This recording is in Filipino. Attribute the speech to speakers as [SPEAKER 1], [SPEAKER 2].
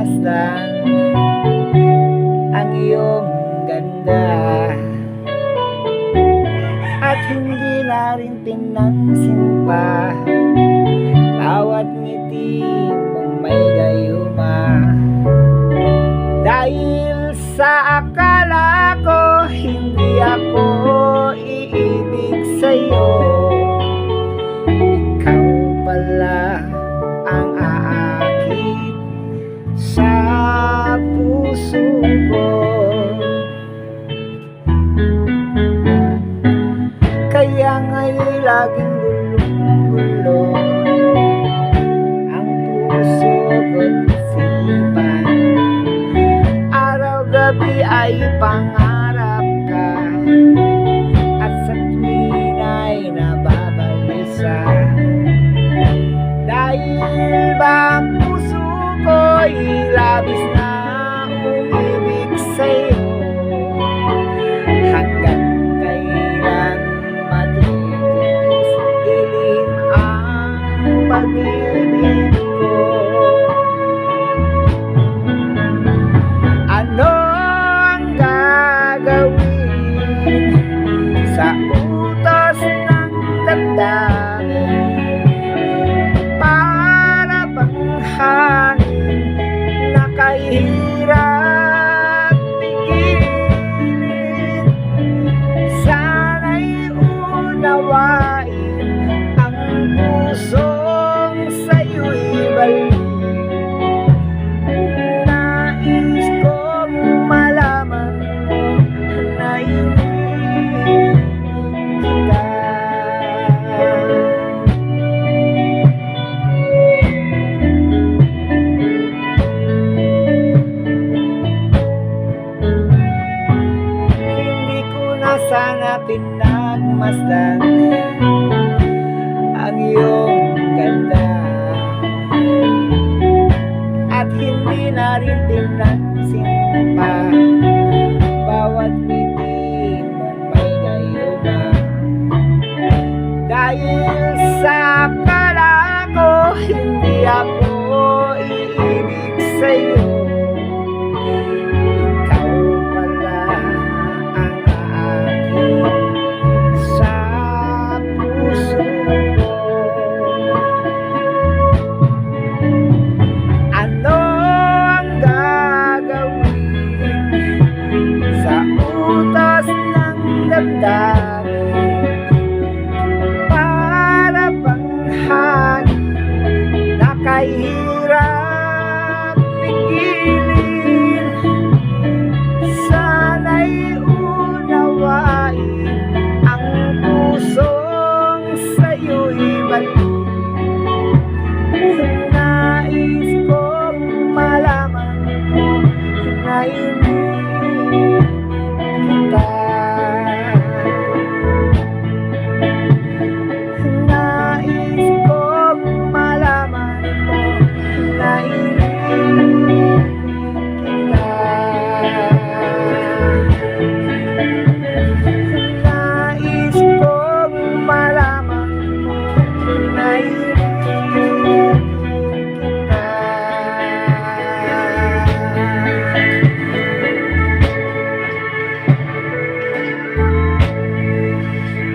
[SPEAKER 1] masdan ang iyong ganda, at hindi na rin pinansin pa bawat ngiti mong may gayuma. Dahil sa akala ko hindi ako iibig sa'yo, ikaw pala ang aakit sa puso ko. Kaya nga'y laging gulong-gulo ang puso ko't isipan. Araw-gabi ay pangarap ka, at sa tuwin ay nababalisa. Dahil ba ang puso ko'y labis na umibig sa'yo, hanggang kailan matitiis ilin ang pag-ibig ko. Ano ang gagawin sa utos ng damdamin? Para bang hangin na kahirap pigilin? Sana'y unawain ang pusong sa'yo'y balik. Nais kong malaman mo na iniibig kita. Hindi ko na sana pinagmasdan ang iyong ganda, at hindi na rin pinansin pa bawat ngiti mong may gayuma. Dahil sa akala ko hindi ako iibig sa'yo, ikaw pala ang aakit sa puso ko. Ano ang gagawin sa utos ng damdamin?